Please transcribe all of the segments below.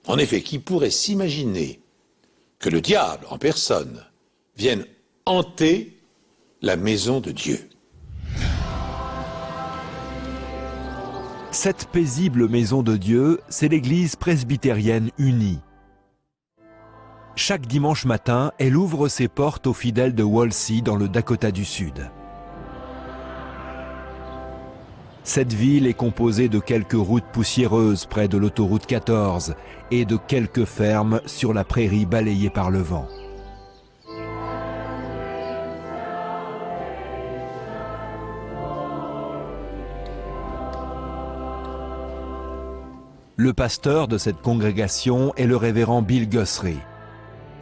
En effet, qui pourrait s'imaginer que le diable en personne vienne hanter la maison de Dieu? Cette paisible maison de Dieu, c'est l'église presbytérienne unie. Chaque dimanche matin, elle ouvre ses portes aux fidèles de Walsey dans le Dakota du Sud. Cette ville est composée de quelques routes poussiéreuses près de l'autoroute 14 et de quelques fermes sur la prairie balayée par le vent. Le pasteur de cette congrégation est le révérend Bill Guthrie.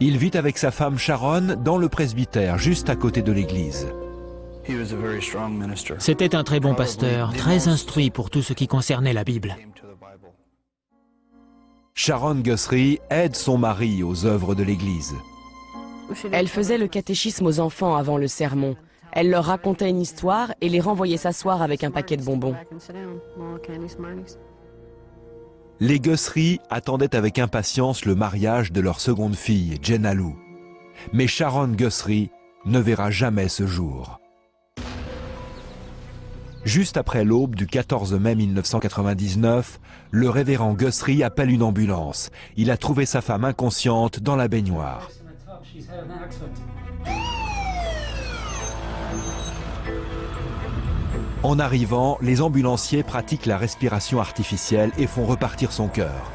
Il vit avec sa femme Sharon dans le presbytère, juste à côté de l'église. C'était un très bon pasteur, très instruit pour tout ce qui concernait la Bible. Sharon Guthrie aide son mari aux œuvres de l'église. Elle faisait le catéchisme aux enfants avant le sermon. Elle leur racontait une histoire et les renvoyait s'asseoir avec un paquet de bonbons. Les Guthrie attendaient avec impatience le mariage de leur seconde fille, Jenna Lou. Mais Sharon Guthrie ne verra jamais ce jour. Juste après l'aube du 14 mai 1999, le révérend Guthrie appelle une ambulance. Il a trouvé sa femme inconsciente dans la baignoire. En arrivant, les ambulanciers pratiquent la respiration artificielle et font repartir son cœur.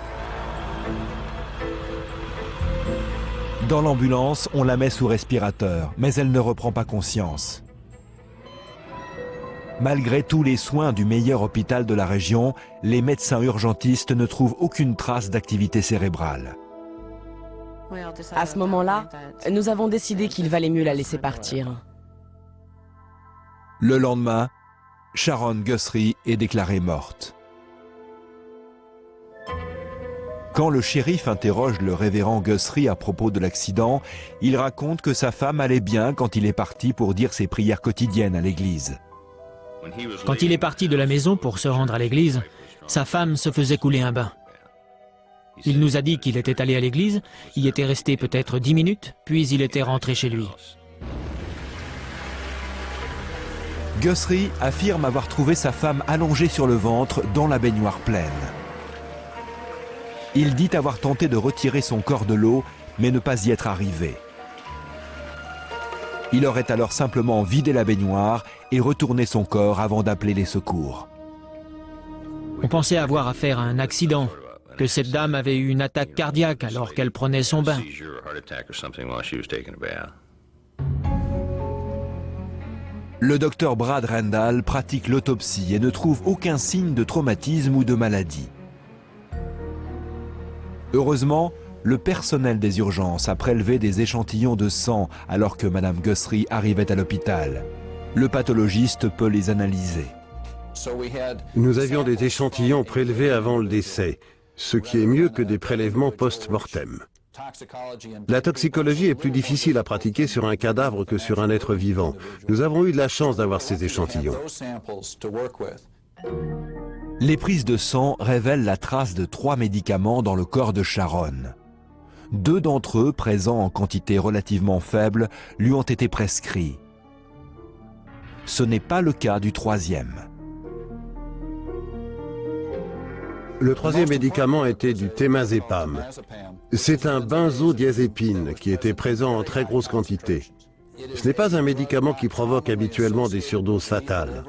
Dans l'ambulance, on la met sous respirateur, mais elle ne reprend pas conscience. Malgré tous les soins du meilleur hôpital de la région, les médecins urgentistes ne trouvent aucune trace d'activité cérébrale. À ce moment-là, nous avons décidé qu'il valait mieux la laisser partir. Le lendemain, Sharon Guthrie est déclarée morte. Quand le shérif interroge le révérend Guthrie à propos de l'accident, il raconte que sa femme allait bien quand il est parti pour dire ses prières quotidiennes à l'église. Quand il est parti de la maison pour se rendre à l'église, sa femme se faisait couler un bain. Il nous a dit qu'il était allé à l'église, y était resté peut-être 10 minutes, puis il était rentré chez lui. Guthrie affirme avoir trouvé sa femme allongée sur le ventre dans la baignoire pleine. Il dit avoir tenté de retirer son corps de l'eau, mais ne pas y être arrivé. Il aurait alors simplement vidé la baignoire et retourné son corps avant d'appeler les secours. On pensait avoir affaire à un accident, que cette dame avait eu une attaque cardiaque alors qu'elle prenait son bain. Le docteur Brad Randall pratique l'autopsie et ne trouve aucun signe de traumatisme ou de maladie. Heureusement, le personnel des urgences a prélevé des échantillons de sang alors que Madame Guthrie arrivait à l'hôpital. Le pathologiste peut les analyser. Nous avions des échantillons prélevés avant le décès, ce qui est mieux que des prélèvements post-mortem. La toxicologie est plus difficile à pratiquer sur un cadavre que sur un être vivant. Nous avons eu de la chance d'avoir ces échantillons. Les prises de sang révèlent la trace de 3 médicaments dans le corps de Sharon. 2 d'entre eux, présents en quantité relativement faible, lui ont été prescrits. Ce n'est pas le cas du 3e. Le 3e médicament était du temazepam. C'est un benzodiazépine qui était présent en très grosse quantité. Ce n'est pas un médicament qui provoque habituellement des surdoses fatales.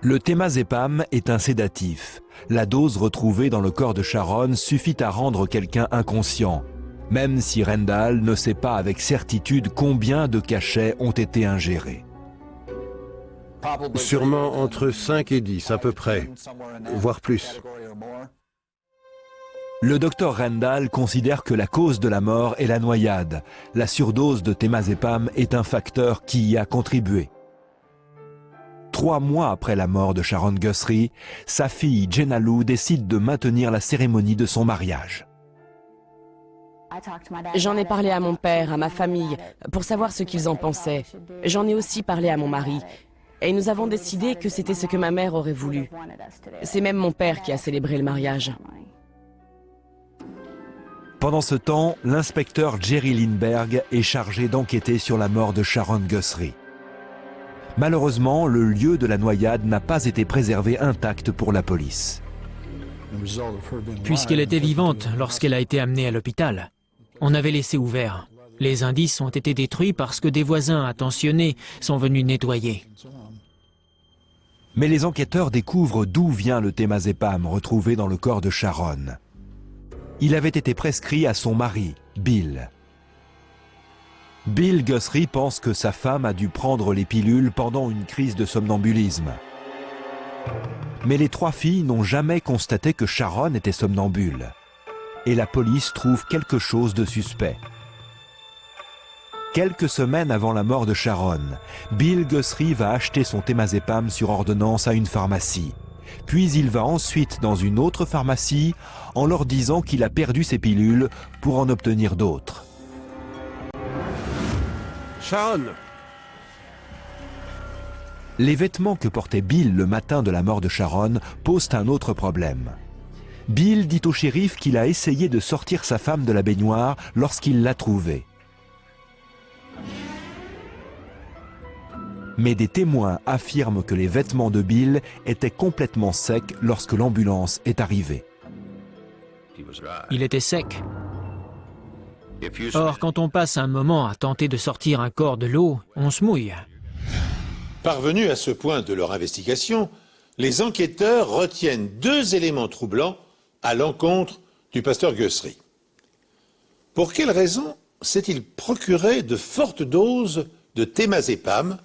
Le temazepam est un sédatif. La dose retrouvée dans le corps de Sharon suffit à rendre quelqu'un inconscient, même si Randall ne sait pas avec certitude combien de cachets ont été ingérés. Sûrement entre 5 et 10 à peu près, voire plus. Le docteur Randall considère que la cause de la mort est la noyade. La surdose de temazepam est un facteur qui y a contribué. 3 mois après la mort de Sharon Guthrie, sa fille Jenna Lou décide de maintenir la cérémonie de son mariage. J'en ai parlé à mon père, à ma famille, pour savoir ce qu'ils en pensaient. J'en ai aussi parlé à mon mari. Et nous avons décidé que c'était ce que ma mère aurait voulu. C'est même mon père qui a célébré le mariage. Pendant ce temps, l'inspecteur Jerry Lindbergh est chargé d'enquêter sur la mort de Sharon Guthrie. Malheureusement, le lieu de la noyade n'a pas été préservé intact pour la police. Puisqu'elle était vivante lorsqu'elle a été amenée à l'hôpital, on avait laissé ouvert. Les indices ont été détruits parce que des voisins attentionnés sont venus nettoyer. Mais les enquêteurs découvrent d'où vient le thémazépam retrouvé dans le corps de Sharon. Il avait été prescrit à son mari, Bill. Bill Guthrie pense que sa femme a dû prendre les pilules pendant une crise de somnambulisme. Mais les 3 filles n'ont jamais constaté que Sharon était somnambule. Et la police trouve quelque chose de suspect. Quelques semaines avant la mort de Sharon, Bill Guthrie va acheter son thémazépam sur ordonnance à une pharmacie. Puis il va ensuite dans une autre pharmacie en leur disant qu'il a perdu ses pilules pour en obtenir d'autres. Sharon! Les vêtements que portait Bill le matin de la mort de Sharon posent un autre problème. Bill dit au shérif qu'il a essayé de sortir sa femme de la baignoire lorsqu'il l'a trouvée. Mais des témoins affirment que les vêtements de Bill étaient complètement secs lorsque l'ambulance est arrivée. Il était sec. Or, quand on passe un moment à tenter de sortir un corps de l'eau, on se mouille. Parvenus à ce point de leur investigation, les enquêteurs retiennent 2 éléments troublants à l'encontre du pasteur Guthrie. Pour quelle raison s'est-il procuré de fortes doses de thémazépam,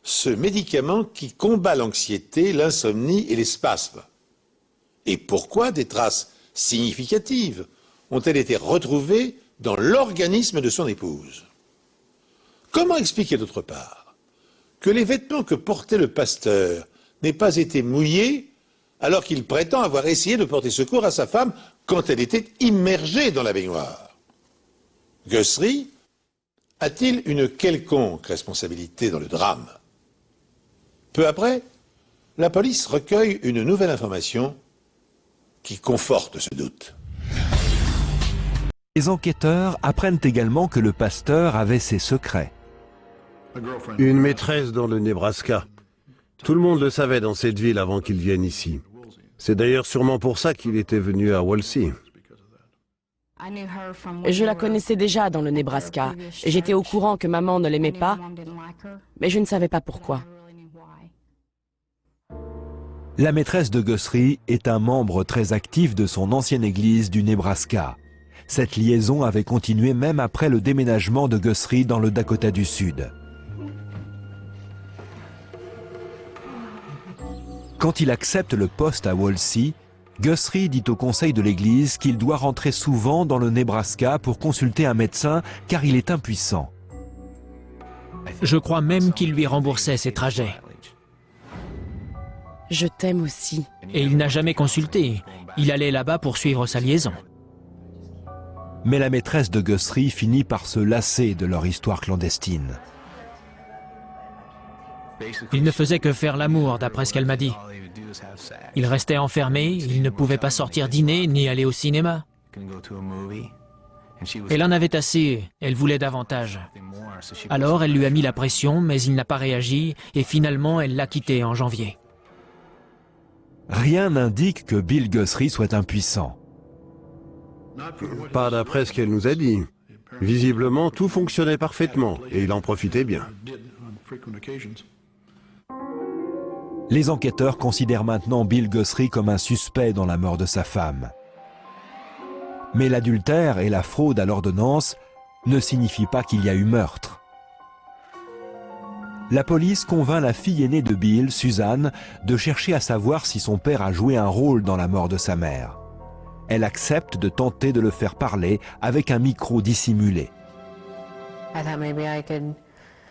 ce médicament qui combat l'anxiété, l'insomnie et les spasmes? Et pourquoi des traces significatives ont-elles été retrouvées dans l'organisme de son épouse? Comment expliquer d'autre part que les vêtements que portait le pasteur n'aient pas été mouillés alors qu'il prétend avoir essayé de porter secours à sa femme quand elle était immergée dans la baignoire? Guthrie a-t-il une quelconque responsabilité dans le drame? Peu après, la police recueille une nouvelle information qui conforte ce doute. Les enquêteurs apprennent également que le pasteur avait ses secrets. Une maîtresse dans le Nebraska. Tout le monde le savait dans cette ville avant qu'il vienne ici. C'est d'ailleurs sûrement pour ça qu'il était venu à Walsey. Je la connaissais déjà dans le Nebraska. J'étais au courant que maman ne l'aimait pas, mais je ne savais pas pourquoi. La maîtresse de Guthrie est un membre très actif de son ancienne église du Nebraska. Cette liaison avait continué même après le déménagement de Guthrie dans le Dakota du Sud. Quand il accepte le poste à Walsey, Guthrie dit au conseil de l'église qu'il doit rentrer souvent dans le Nebraska pour consulter un médecin car il est impuissant. Je crois même qu'il lui remboursait ses trajets. Je t'aime aussi. Et il n'a jamais consulté. Il allait là-bas pour suivre sa liaison. Mais la maîtresse de Guthrie finit par se lasser de leur histoire clandestine. Il ne faisait que faire l'amour, d'après ce qu'elle m'a dit. Il restait enfermé, il ne pouvait pas sortir dîner ni aller au cinéma. Elle en avait assez, elle voulait davantage. Alors elle lui a mis la pression, mais il n'a pas réagi et finalement elle l'a quitté en janvier. Rien n'indique que Bill Guthrie soit impuissant. Pas d'après ce qu'elle nous a dit. Visiblement, tout fonctionnait parfaitement et il en profitait bien. Les enquêteurs considèrent maintenant Bill Guthrie comme un suspect dans la mort de sa femme. Mais l'adultère et la fraude à l'ordonnance ne signifient pas qu'il y a eu meurtre. La police convainc la fille aînée de Bill, Suzanne, de chercher à savoir si son père a joué un rôle dans la mort de sa mère. Elle accepte de tenter de le faire parler avec un micro dissimulé.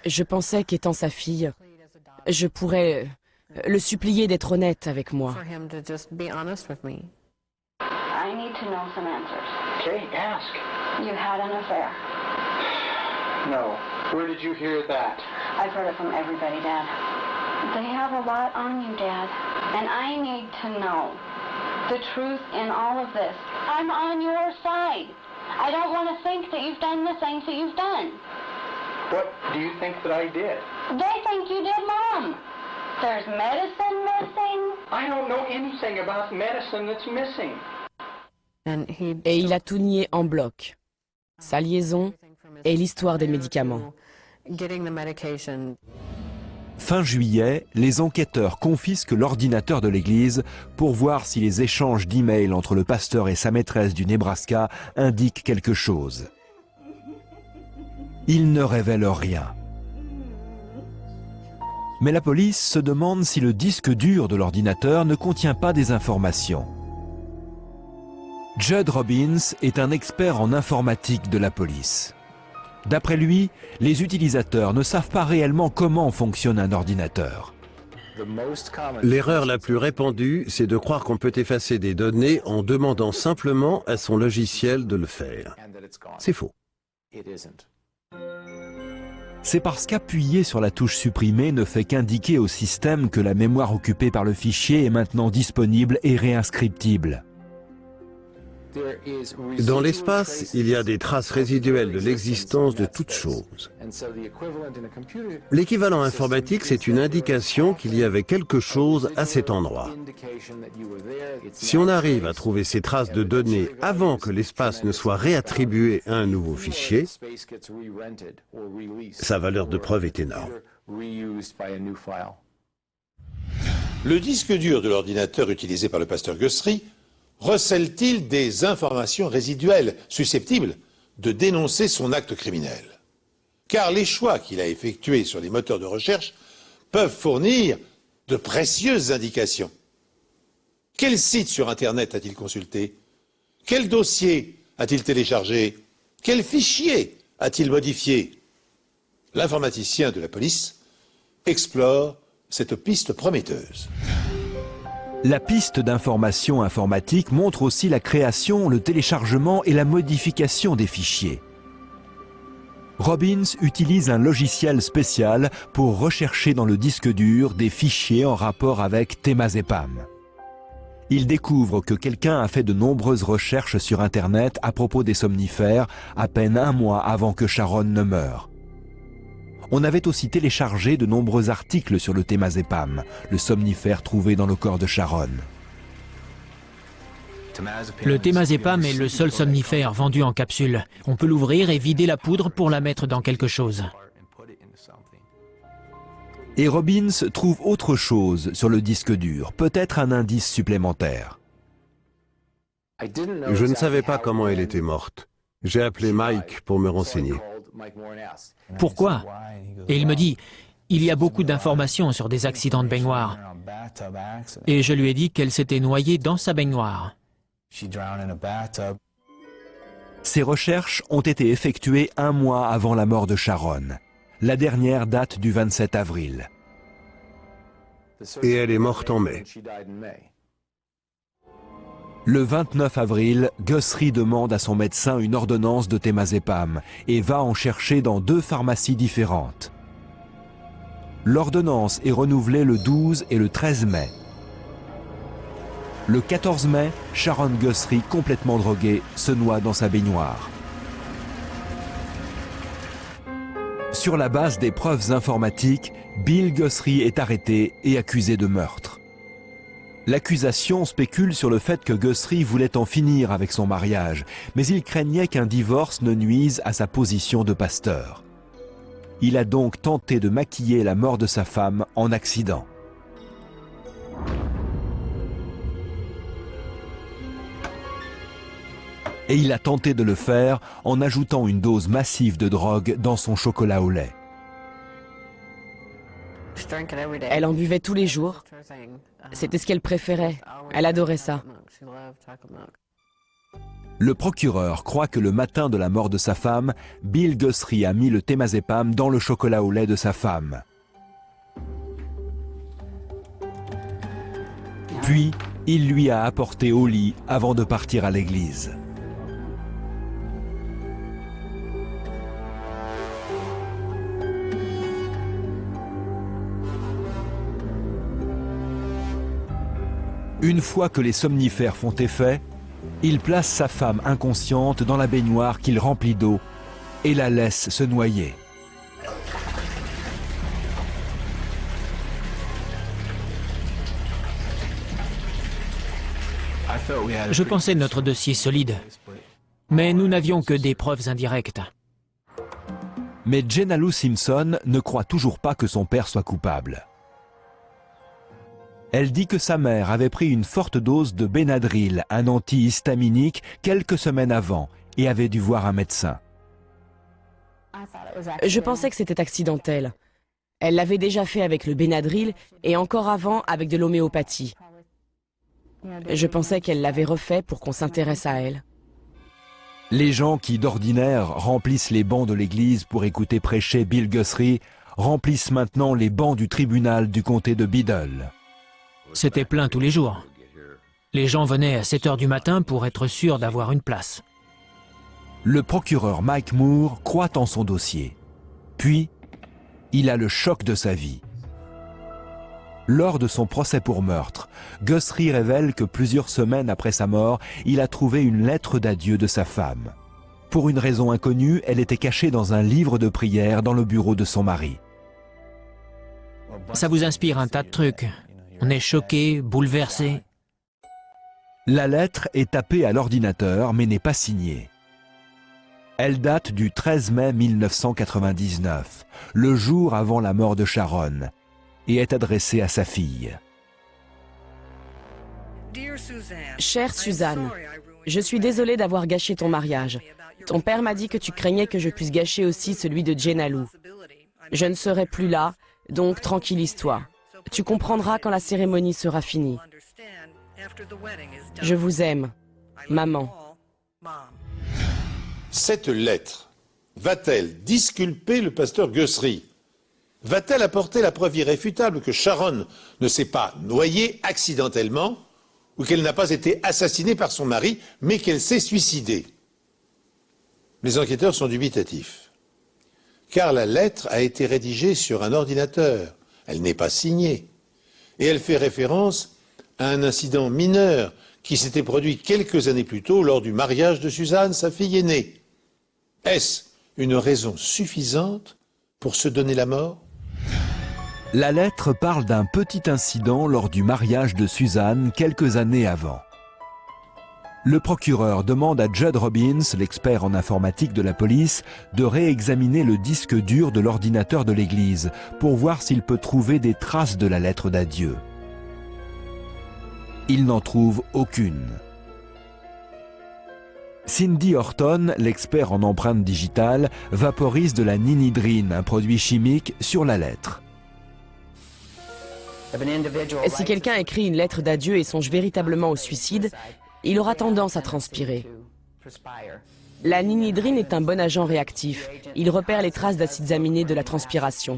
Je pensais qu'étant sa fille, je pourrais le supplier d'être honnête avec moi. I need to know some answers. Okay, ask. You had an affair. No. Where did you hear that? I've heard it from everybody, Dad. They have a lot on you, Dad. And I need to know the truth in all of this. I'm on your side. I don't want to think that you've done the things that you've done. What do you think that I did? They think you did, Mom. There's medicine missing. I don't know anything about medicine that's missing. Et il a tout nié en bloc. Sa liaison et l'histoire des médicaments. Fin juillet, les enquêteurs confisquent l'ordinateur de l'église pour voir si les échanges d'emails entre le pasteur et sa maîtresse du Nebraska indiquent quelque chose. Ils ne révèlent rien. Mais la police se demande si le disque dur de l'ordinateur ne contient pas des informations. Judd Robbins est un expert en informatique de la police. D'après lui, les utilisateurs ne savent pas réellement comment fonctionne un ordinateur. L'erreur la plus répandue, c'est de croire qu'on peut effacer des données en demandant simplement à son logiciel de le faire. C'est faux. C'est parce qu'appuyer sur la touche supprimée ne fait qu'indiquer au système que la mémoire occupée par le fichier est maintenant disponible et réinscriptible. Dans l'espace, il y a des traces résiduelles de l'existence de toute chose. L'équivalent informatique, c'est une indication qu'il y avait quelque chose à cet endroit. Si on arrive à trouver ces traces de données avant que l'espace ne soit réattribué à un nouveau fichier, sa valeur de preuve est énorme. Le disque dur de l'ordinateur utilisé par le pasteur Guthrie recèle-t-il des informations résiduelles susceptibles de dénoncer son acte criminel? Car les choix qu'il a effectués sur les moteurs de recherche peuvent fournir de précieuses indications. Quel site sur Internet a-t-il consulté? Quel dossier a-t-il téléchargé? Quel fichier a-t-il modifié? L'informaticien de la police explore cette piste prometteuse. La piste d'information informatique montre aussi la création, le téléchargement et la modification des fichiers. Robbins utilise un logiciel spécial pour rechercher dans le disque dur des fichiers en rapport avec Temazepam. Il découvre que quelqu'un a fait de nombreuses recherches sur Internet à propos des somnifères à peine un mois avant que Sharon ne meure. On avait aussi téléchargé de nombreux articles sur le Temazepam, le somnifère trouvé dans le corps de Sharon. Le Temazepam est le seul somnifère vendu en capsule. On peut l'ouvrir et vider la poudre pour la mettre dans quelque chose. Et Robbins trouve autre chose sur le disque dur, peut-être un indice supplémentaire. Je ne savais pas comment elle était morte. J'ai appelé Mike pour me renseigner. Pourquoi? Et il me dit, il y a beaucoup d'informations sur des accidents de baignoire. Et je lui ai dit qu'elle s'était noyée dans sa baignoire. Ces recherches ont été effectuées un mois avant la mort de Sharon. La dernière date du 27 avril. Et elle est morte en mai. Le 29 avril, Guthrie demande à son médecin une ordonnance de Temazepam et va en chercher dans 2 pharmacies différentes. L'ordonnance est renouvelée le 12 et le 13 mai. Le 14 mai, Sharon Guthrie, complètement droguée, se noie dans sa baignoire. Sur la base des preuves informatiques, Bill Guthrie est arrêté et accusé de meurtre. L'accusation spécule sur le fait que Guthrie voulait en finir avec son mariage, mais il craignait qu'un divorce ne nuise à sa position de pasteur. Il a donc tenté de maquiller la mort de sa femme en accident. Et il a tenté de le faire en ajoutant une dose massive de drogue dans son chocolat au lait. Elle en buvait tous les jours. C'était ce qu'elle préférait. Elle adorait ça. Le procureur croit que le matin de la mort de sa femme, Bill Guthrie a mis le Temazepam dans le chocolat au lait de sa femme. Puis, il lui a apporté au lit avant de partir à l'église. Une fois que les somnifères font effet, Il place sa femme inconsciente dans la baignoire qu'il remplit d'eau et la laisse se noyer. Je pensais notre dossier solide, mais nous n'avions que des preuves indirectes. Mais Jenalu Simpson ne croit toujours pas que son père soit coupable. Elle dit que sa mère avait pris une forte dose de Benadryl, un antihistaminique, quelques semaines avant, et avait dû voir un médecin. Je pensais que c'était accidentel. Elle l'avait déjà fait avec le Benadryl et encore avant avec de l'homéopathie. Je pensais qu'elle l'avait refait pour qu'on s'intéresse à elle. Les gens qui, d'ordinaire, remplissent les bancs de l'église pour écouter prêcher Bill Guthrie, remplissent maintenant les bancs du tribunal du comté de Biddle. C'était plein tous les jours. Les gens venaient à 7 heures du matin pour être sûrs d'avoir une place. Le procureur Mike Moore croit en son dossier. Puis, il a le choc de sa vie. Lors de son procès pour meurtre, Guthrie révèle que plusieurs semaines après sa mort, il a trouvé une lettre d'adieu de sa femme. Pour une raison inconnue, elle était cachée dans un livre de prière dans le bureau de son mari. Ça vous inspire un tas de trucs. On est choqué, bouleversé. La lettre est tapée à l'ordinateur mais n'est pas signée. Elle date du 13 mai 1999, le jour avant la mort de Sharon, et est adressée à sa fille. Chère Suzanne, je suis désolée d'avoir gâché ton mariage. Ton père m'a dit que tu craignais que je puisse gâcher aussi celui de Jenalu. Je ne serai plus là, donc tranquillise-toi. Tu comprendras quand la cérémonie sera finie. Je vous aime, maman. Cette lettre va-t-elle disculper le pasteur Guthrie? Va-t-elle apporter la preuve irréfutable que Sharon ne s'est pas noyée accidentellement ou qu'elle n'a pas été assassinée par son mari, mais qu'elle s'est suicidée? Les enquêteurs sont dubitatifs, car la lettre a été rédigée sur un ordinateur. Elle n'est pas signée. Et elle fait référence à un incident mineur qui s'était produit quelques années plus tôt lors du mariage de Suzanne, sa fille aînée. Est-ce une raison suffisante pour se donner la mort? La lettre parle d'un petit incident lors du mariage de Suzanne quelques années avant. Le procureur demande à Judd Robbins, l'expert en informatique de la police, de réexaminer le disque dur de l'ordinateur de l'église pour voir s'il peut trouver des traces de la lettre d'adieu. Il n'en trouve aucune. Cindy Horton, l'expert en empreintes digitales, vaporise de la ninidrine, un produit chimique, sur la lettre. Si quelqu'un écrit une lettre d'adieu et songe véritablement au suicide, il aura tendance à transpirer. La ninidrine est un bon agent réactif. Il repère les traces d'acides aminés de la transpiration.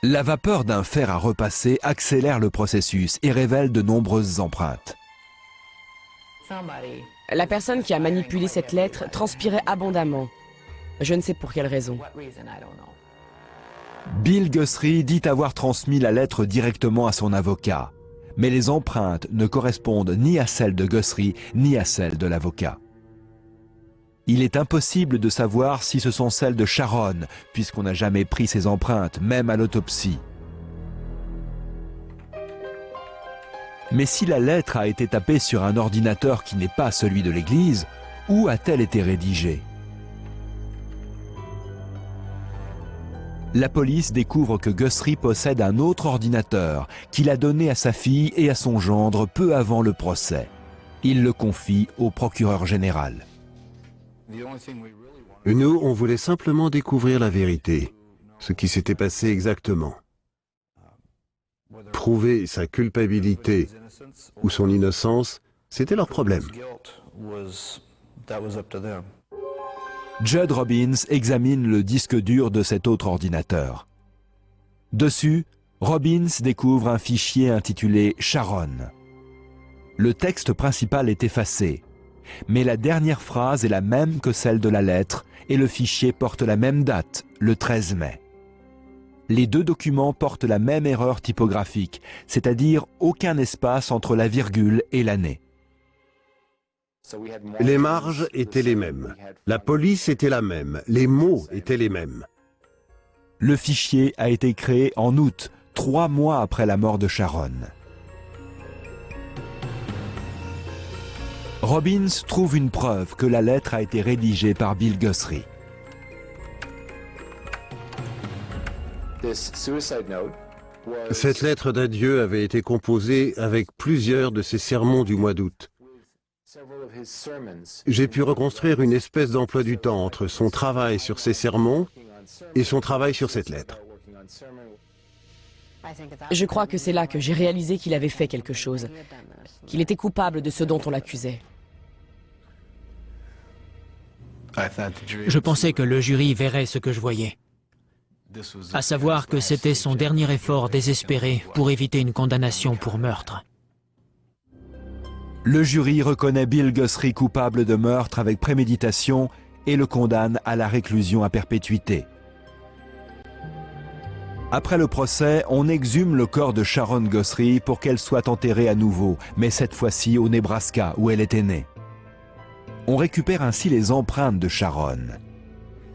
La vapeur d'un fer à repasser accélère le processus et révèle de nombreuses empreintes. La personne qui a manipulé cette lettre transpirait abondamment. Je ne sais pour quelle raison. Bill Guthrie dit avoir transmis la lettre directement à son avocat, mais les empreintes ne correspondent ni à celles de Guthrie ni à celles de l'avocat. Il est impossible de savoir si ce sont celles de Sharon, puisqu'on n'a jamais pris ses empreintes, même à l'autopsie. Mais si la lettre a été tapée sur un ordinateur qui n'est pas celui de l'église, où a-t-elle été rédigée? La police découvre que Guthrie possède un autre ordinateur qu'il a donné à sa fille et à son gendre peu avant le procès. Il le confie au procureur général. Nous, on voulait simplement découvrir la vérité, ce qui s'était passé exactement. Prouver sa culpabilité ou son innocence, c'était leur problème. Judd Robbins examine le disque dur de cet autre ordinateur. Dessus, Robbins découvre un fichier intitulé Sharon. Le texte principal est effacé, mais la dernière phrase est la même que celle de la lettre et le fichier porte la même date, le 13 mai. Les deux documents portent la même erreur typographique, c'est-à-dire aucun espace entre la virgule et l'année. Les marges étaient les mêmes. La police était la même. Les mots étaient les mêmes. Le fichier a été créé en août, 3 mois après la mort de Sharon. Robbins trouve une preuve que la lettre a été rédigée par Bill Guthrie. Cette lettre d'adieu avait été composée avec plusieurs de ses sermons du mois d'août. J'ai pu reconstruire une espèce d'emploi du temps entre son travail sur ses sermons et son travail sur cette lettre. Je crois que c'est là que j'ai réalisé qu'il avait fait quelque chose, qu'il était coupable de ce dont on l'accusait. Je pensais que le jury verrait ce que je voyais, à savoir que c'était son dernier effort désespéré pour éviter une condamnation pour meurtre. Le jury reconnaît Bill Guthrie coupable de meurtre avec préméditation et le condamne à la réclusion à perpétuité. Après le procès, on exhume le corps de Sharon Guthrie pour qu'elle soit enterrée à nouveau, mais cette fois-ci au Nebraska, où elle était née. On récupère ainsi les empreintes de Sharon.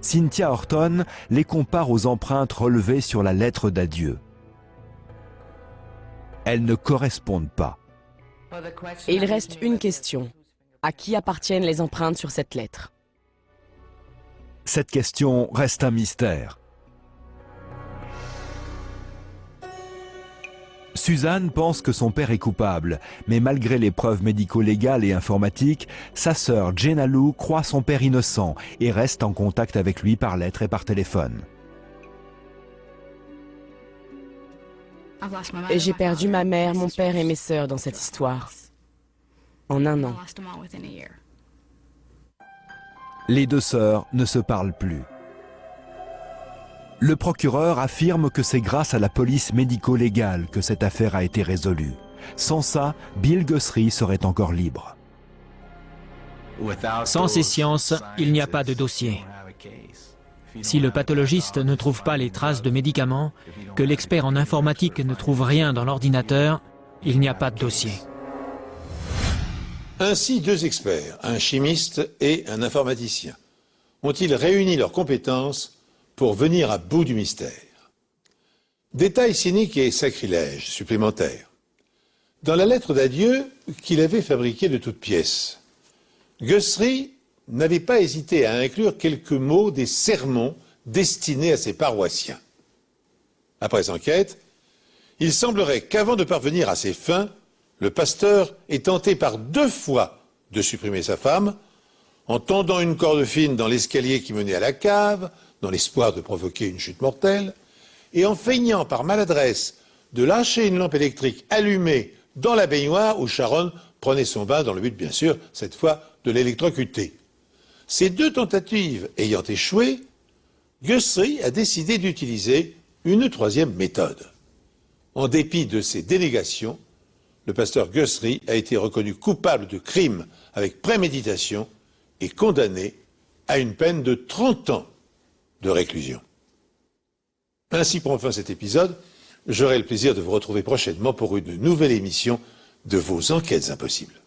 Cynthia Horton les compare aux empreintes relevées sur la lettre d'adieu. Elles ne correspondent pas. Et il reste une question. À qui appartiennent les empreintes sur cette lettre? Cette question reste un mystère. Suzanne pense que son père est coupable, mais malgré les preuves médico-légales et informatiques, sa sœur Jenna Lou croit son père innocent et reste en contact avec lui par lettre et par téléphone. Et j'ai perdu ma mère, mon père et mes sœurs dans cette histoire. En un an. Les deux sœurs ne se parlent plus. Le procureur affirme que c'est grâce à la police médico-légale que cette affaire a été résolue. Sans ça, Bill Guthrie serait encore libre. Sans ces sciences, il n'y a pas de dossier. Si le pathologiste ne trouve pas les traces de médicaments, que l'expert en informatique ne trouve rien dans l'ordinateur, il n'y a pas de dossier. Ainsi, deux experts, un chimiste et un informaticien, ont-ils réuni leurs compétences pour venir à bout du mystère. Détail cynique et sacrilège supplémentaire. Dans la lettre d'adieu qu'il avait fabriquée de toutes pièces, Guthrie n'avait pas hésité à inclure quelques mots des sermons destinés à ses paroissiens. Après enquête, il semblerait qu'avant de parvenir à ses fins, le pasteur ait tenté par 2 fois de supprimer sa femme, en tendant une corde fine dans l'escalier qui menait à la cave, dans l'espoir de provoquer une chute mortelle, et en feignant par maladresse de lâcher une lampe électrique allumée dans la baignoire où Sharon prenait son bain dans le but, bien sûr, cette fois, de l'électrocuter. Ces 2 tentatives ayant échoué, Guthrie a décidé d'utiliser une 3e méthode. En dépit de ses dénégations, le pasteur Guthrie a été reconnu coupable de crime avec préméditation et condamné à une peine de 30 ans de réclusion. Ainsi prend fin cet épisode. J'aurai le plaisir de vous retrouver prochainement pour une nouvelle émission de vos Enquêtes impossibles.